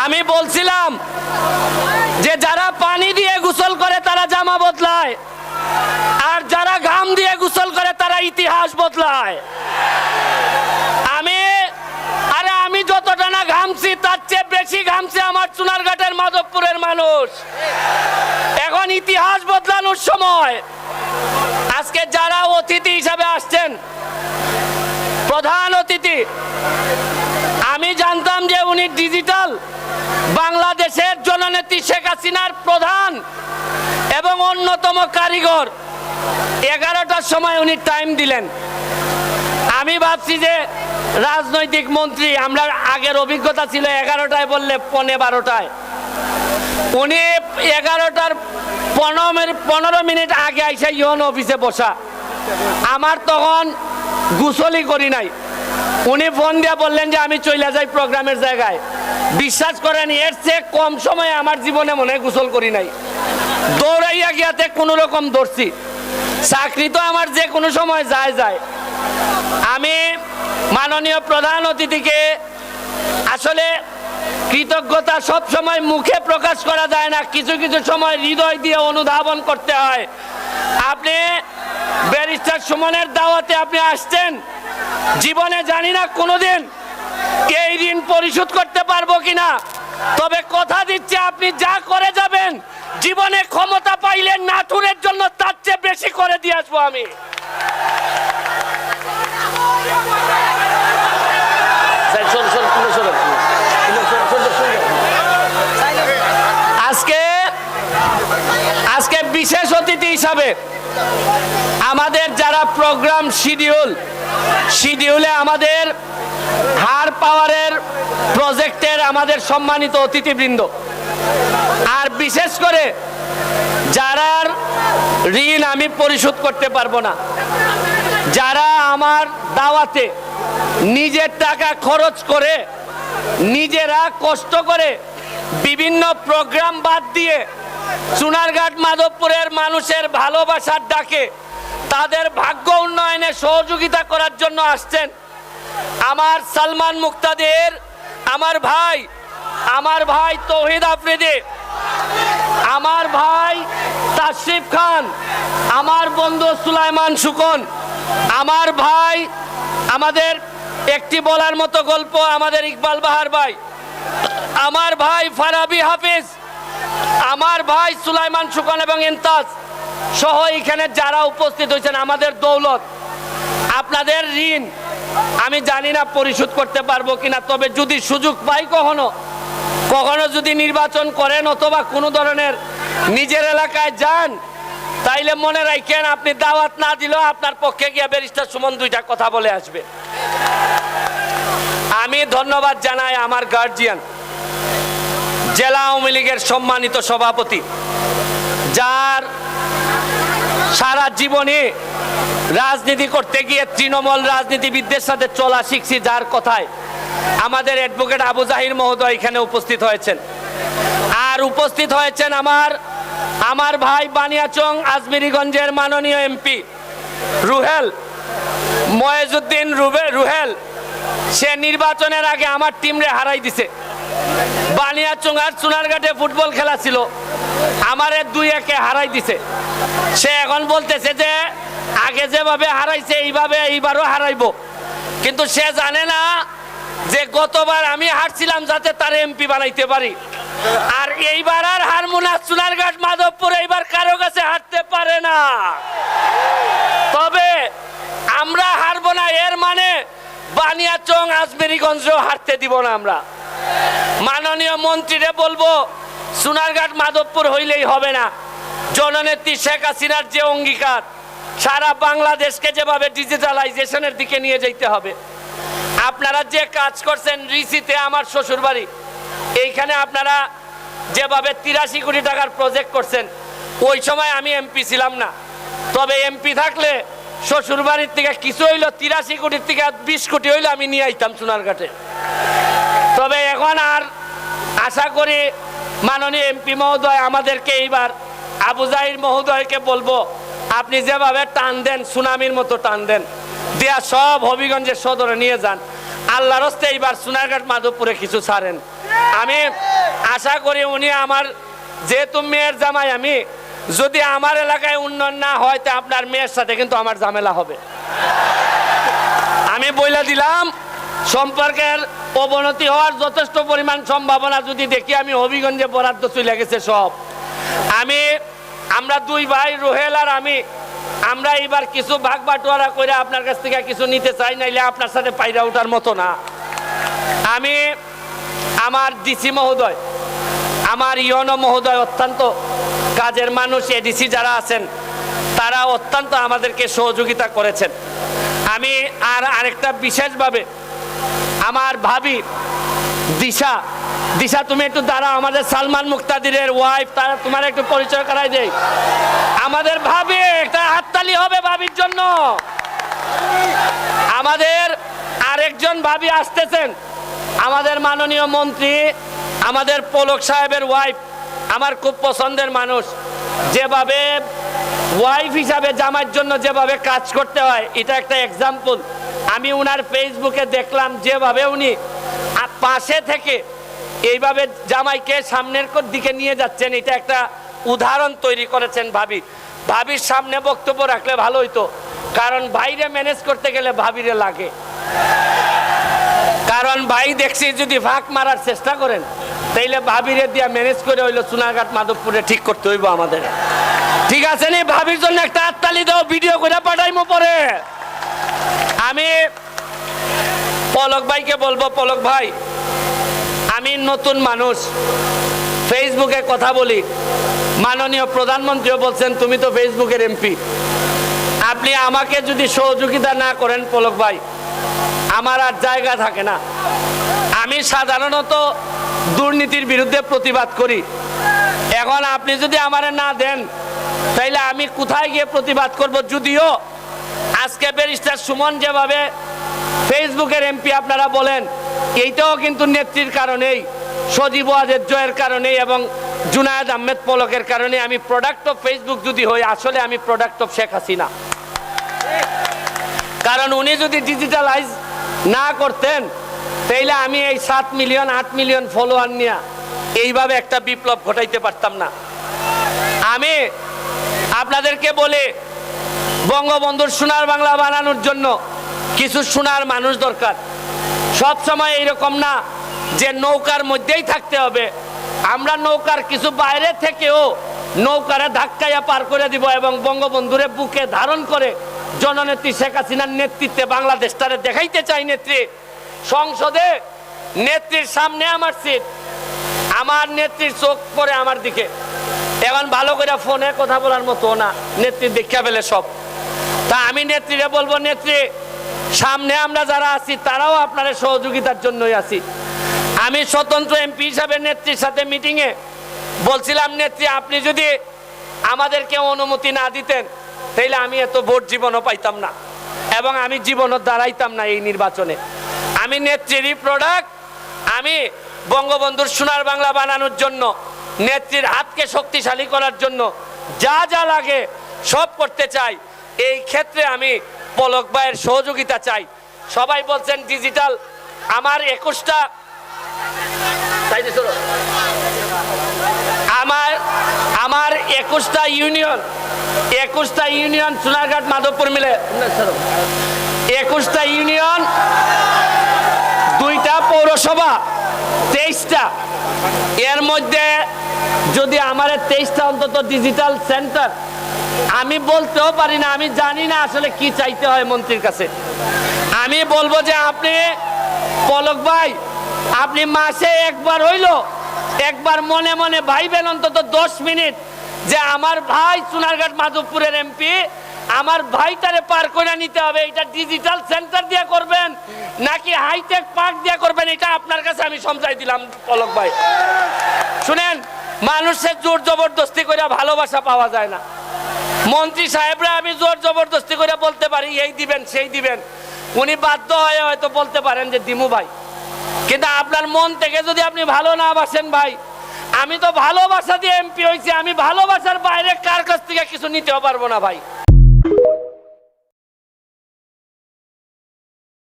আমি বলছিলাম যে যারা পানি দিয়ে গোসল করে তারা জামা বদলায়, আর যারা ঘাম দিয়ে গোসল করে তারা ইতিহাস বদলায়। আমি যতটা না ঘামছি তার চেয়ে বেশি ঘামছে আমার চুনারঘাটের মাধবপুরের মানুষ। এখন ইতিহাস বদলানোর সময়। আজকে যারা অতিথি হিসাবে আসছেন, প্রধান অতিথি, আমি জানতাম যে উনি ডিজিটাল বাংলাদেশের জননেত্রী শেখ হাসিনার প্রধান এবং অন্যতম কারিগর। 11টার সময় উনি টাইম দিলেন। আমি ভাবছি যে রাজনৈতিক মন্ত্রী, আমরা আগের অভিজ্ঞতা ছিল 11টায় বললে 12:15। উনি 11টার 15 মিনিট আগে আইসা ইউএন অফিসে বসা। আমার তখন গোসলই করি নাই। উনি ফোন দিয়ে বললেন যে আমি চলে যাই প্রোগ্রামের জায়গায়। বিশ্বাস করেন, এর চেয়ে কম সময়ে আমার জীবনে মনে গোসল করি নাই। দৌড়াইয়া গিয়াতে কোনো রকম দৌড়ছি। চাকরি তো আমার যে কোনো সময় যায়। আমি মাননীয় প্রধান অতিথিকে আসলে কৃতজ্ঞতা সব সময় মুখে প্রকাশ করা যায় না, কিছু কিছু সময় হৃদয় দিয়ে অনুধাবন করতে হয়। আপনি ব্যারিস্টার সুমনের দাওয়াতে আপনি আসছেন। জীবনে জানি না কোনোদিন এই ঋণ পরিশোধ করতে পারবো কিনা, তবে কথা দিচ্ছি আপনি যা করে যাবেন, জীবনে ক্ষমতা পাইলে নাথুরের জন্য তার চেয়ে বেশি করে দিয়ে আসবো আমি। আজকে বিশেষ অতিথি হিসাবে আমাদের যারা প্রোগ্রাম শিডিউলে আমাদের হার পাওয়ারের প্রজেক্টের আমাদের সম্মানিত অতিথিবৃন্দ, আর বিশেষ করে যারার ঋণ আমি পরিশোধ করতে পারবো না, যারা আমার দাওয়াতে নিজের টাকা খরচ করে, নিজেরা কষ্ট করে বিভিন্ন প্রোগ্রাম বাদ দিয়ে চুনারঘাট মাধবপুরের মানুষের ভালোবাসার ডাকে তাদের ভাগ্য উন্নয়নে সহযোগিতা করার জন্য আসছেন। আমার সালমান মুক্তাদের, আমার ভাই তৌহিদ আফ্রিদি, আমার ভাই তাশরিফ খান, আমার বন্ধু সুলাইমান সুকন, আমার ভাই, আমাদের একটি বলার মতো গল্প আমাদের ইকবাল বাহার ভাই, আমার ভাই ফারাবি হাফিজ, আমার ভাই সুলাইমান সুকন এবং ইনতাজ সহ এখানে যারা উপস্থিত হয়েছেন, আমাদের দৌলত, আপনাদের ঋণ আমি জানি না পরিশোধ করতে পারবো কিনা, তবে যদি সুযোগ পাই কখনো যদি নির্বাচন করেন অথবা কোনো ধরনের নিজের এলাকায় যান, তাইলে মনে রাখেন আপনি দাওয়াত না দিলেও আপনার পক্ষে গিয়ে ব্যারিস্টার সুমন 2টা কথা বলে আসবে। আমি ধন্যবাদ জানাই আমার গার্জিয়ান, জেলা আওয়ামী লীগের সম্মানিত সভাপতি, যার সারা জীবনে রাজনীতি করতে গিয়ে তৃণমূল রাজনীতিবিদদের সাথে চলা শিখছি, যার কথায় আমাদের অ্যাডভোকেট আবু জাহির মহোদয় এখানে উপস্থিত হয়েছেন। আর উপস্থিত হয়েছেন আমার ভাই বানিয়াচং আজমিরিগঞ্জের মাননীয় এমপি রুহেল, ময়েজউদ্দিন রুহেল। সে নির্বাচনের আগে আমার টিমরে হারাই দিছে। বানিয়াচং আর চুনারঘাটে ফুটবল খেলা ছিল, আমারে 2-1 হারাই দিছে। সে এখন বলতেছে যে আগে যেভাবে হারাইছে এইবারও হারাইবো, কিন্তু সে জানে না যে গতবার আমি হারছিলাম যাতে তার এমপি বানাইতে পারি। আর এইবার আর হারমো না, চুনারঘাট মাধবপুর এইবার কারো কাছে হারতে পারে না। তবে আমরা হারবো না এর মানে বানিয়াচং আজমেরিগঞ্জও হারতে দিব না আমরা। মাননীয় মন্ত্রীরে বলবো, চুনারঘাট মাধবপুর হইলেই হবে না। জননেত্রী শেখ হাসিনার যে অঙ্গীকার, সারা বাংলাদেশকে যেভাবে ডিজিটালাইজেশনের দিকে নিয়ে যেতে হবে, আপনারা যে কাজ করছেন রিসিতে আমার শ্বশুর বাড়ি, এইখানে আপনারা যেভাবে 83 কোটি টাকার প্রজেক্ট করছেন, ওই সময় আমি এমপি ছিলাম না, তবে এমপি থাকলে শ্বশুর বাড়ির থেকে কিছু হইলো 83 কোটির থেকে 20 কোটি হইলো আমি নিয়ে আইতাম চুনারঘাটে। তবে এখন আর আশা করি মাননীয় এমপি মহোদয় আমাদেরকে এইবার আবু জাহির মহোদয়কে বলবো, আপনি যেভাবে টান দেন সুনামির মতো টান দেন, দিয়া সব হবিগঞ্জের সদরে নিয়ে যান। আল্লাহর হস্তে এইবার চুনারঘাট মাধবপুরে কিছু ছাড়েন। আমি আশা করি উনি আমার, যেহেতু মেয়ের জামাই আমি, যদি আমার এলাকায় উন্নয়ন না হয় তা আপনার মেয়ের সাথে কিন্তু আমার ঝামেলা হবে। আমি বলে দিলাম, সম্পর্কের অবনতি হওয়ার যথেষ্ট পরিমাণ সম্ভাবনা যদি দেখি আমি হবিগঞ্জে বরাদ্দ চলে গেছে সব। আমরা দুই ভাই রোহেল আর আমরা এবার কিছু ভাগ বাটোয়ারা করে আপনার কাছ থেকে কিছু নিতে চাই, নাইলে আপনার সাথে পায়রা ওঠার মতো না। আমি আমার ডিসি মহোদয়, আমার ইউনো মহোদয় অত্যন্ত কাজের মানুষ, এডিসি যারা আছেন তারা অত্যন্ত আমাদেরকে সহযোগিতা করেছেন। আমি আরেকটা বিশেষভাবে আমার ভাবি দিশা তুমি একটু দাঁড়াও, আমাদের সালমান মুক্তাদিরের ওয়াইফ, তারা তোমার একটু পরিচয় করাই দেই। আমাদের ভাবি, একটা হাততালি হবে ভাবির জন্য। আমাদের আরেকজন ভাবি আসতেছেন, আমাদের মাননীয় মন্ত্রী, আমাদের পলক সাহেবের ওয়াইফ, আমার খুব পছন্দের মানুষ। যেভাবে ওয়াইফ হিসাবে জামাইয়ের জন্য যেভাবে কাজ করতে হয়, এটা একটা এক্সাম্পল। আমি উনার ফেসবুকে দেখলাম যেভাবে উনি পাশে থেকে এইভাবে জামাইকে সামনের দিকে নিয়ে যাচ্ছেন, এটা একটা উদাহরণ তৈরি করেছেন ভাবির সামনে বক্তব্য রাখলে ভালো হইতো, কারণ বাইরে ম্যানেজ করতে গেলে ভাবিরে লাগে। কারণ ভাই দেখছি যদি ফাঁক মারার চেষ্টা করেন তাইলে ভাবিরে দিয়া ম্যানেজ করে হইলো চুনারঘাট মাধবপুরে ঠিক করতে হইব আমাদের। ঠিক আছে নি? ভাবির জন্য একটা হাততালি দাও, ভিডিও করে পাঠাইমো পরে। আমি পলক ভাইকে বলবো, পলক ভাই আমি নতুন মানুষ, ফেসবুকে কথা বলি, মাননীয় প্রধানমন্ত্রীও বলছেন তুমি তো ফেসবুকের এমপি, আপনি আমাকে যদি সহযোগিতা না করেন পলক ভাই, আমার আর জায়গা থাকে না। আমি সাধারণত দুর্নীতির বিরুদ্ধে প্রতিবাদ করি, এখন আপনি যদি আমারে না দেন তাইলে আমি কোথায় গিয়ে প্রতিবাদ করব? যদিও আজকে ব্যারিস্টার সুমন যেভাবে ফেসবুকের এমপি আপনারা বলেন, এইটাও কিন্তু নেত্রীর কারণেই, সজীব ওয়াজেদ জয়ের কারণেই এবং জুনায়েদ আহমেদ পলকের কারণে আমি প্রোডাক্ট অফ ফেসবুক যদি হই, আসলে আমি প্রোডাক্ট অফ শেখ হাসিনা। কারণ উনি যদি ডিজিটালাইজ না করতেন তাইলে আমি এই 7 মিলিয়ন 8 মিলিয়ন ফলোয়ার নিয়ে এইভাবে একটা বিপ্লব ঘটাইতে পারতাম না। আমি আপনাদেরকে বলে, বঙ্গবন্ধুর সোনার বাংলা বানানোর জন্য কিছু সোনার মানুষ দরকার। সব সময় এইরকম না যে নৌকার মধ্যেই থাকতে হবে, আমরা নৌকার কিছু বাইরে থেকেও নৌকারে ধাক্কাইয়া পার করে দিব এবং বঙ্গবন্ধুরে বুকে ধারণ করে জননেত্রী শেখ হাসিনার নেতৃত্বে বাংলাদেশটারে দেখাইতে চাই। নেত্রী সংসদে, নেত্রীর সামনে আমার সিট, আমার নেত্রীর চোখ পড়ে আমার দিকে, এখন ভালো করে ফোনে কথা বলার মতো না, নেত্রী দেখা পেলে সব। তা আমি নেত্রীরে বলবো, নেত্রী সামনে আমরা যারা আছি তারাও আপনার সহযোগিতার জন্যই আছি। আমি স্বতন্ত্র এমপি হিসাবে নেত্রীর সাথে মিটিংয়ে বলছিলাম, নেত্রী আপনি যদি আমাদেরকে অনুমতি না দিতেন তাইলে আমি এত ভোট জীবনও পাইতাম না এবং আমি জীবনও দাঁড়াইতাম না এই নির্বাচনে। আমি নেত্রীরই প্রোডাক্ট, আমি বঙ্গবন্ধুর সোনার বাংলা বানানোর জন্য, নেত্রীর হাতকে শক্তিশালী করার জন্য যা যা লাগে সব করতে চাই। এই ক্ষেত্রে আমি পলক ভাইয়ের সহযোগিতা চাই। সবাই বলছেন ডিজিটাল, আমার 21টা আমার 21টা ইউনিয়ন সোনারঘাট মাধবপুর মিলে 21টা ইউনিয়ন, 2টা পৌরসভা, 23টা। এর মধ্যে যদি আমার 23টা অন্তত ডিজিটাল সেন্টার, আমি বলতেও পারি না, আমি জানি না আসলে কি চাইতে হয় মন্ত্রীর কাছে। আমি বলবো যে আপনি পলক ভাই, আপনি মাসে একবার হইলো একবার মনে মনে ভাইবেন অন্তত 10 মিনিট যে আমার ভাই সোনারঘাট মাধবপুরের এমপি, আমার ভাইটারে পার করে নিতে হবে। এটা ডিজিটাল সেন্টার দিয়ে করবেন নাকি হাইটেক পার্ক দিয়ে করবেন, এটা আপনার কাছে আমি সমঝাই দিলাম পলক ভাই। শুনেন, মানুষের জোর জবরদস্তি করে ভালোবাসা পাওয়া যায় না। মন্ত্রী সাহেবরা আমি জোর জবরদস্তি করে বলতে পারি এই দিবেন সেই দিবেন, উনি বাধ্য হয়ে হয়তো বলতে পারেন যে দিমু ভাই, কিন্তু আপনার মন থেকে যদি আপনি ভালো না বাসেন ভাই, আমি তো ভালোবাসা দিয়ে এমপি হয়েছি, আমি ভালোবাসার বাইরে কার কাছ থেকে কিছু নিতেও পারবো না ভাই।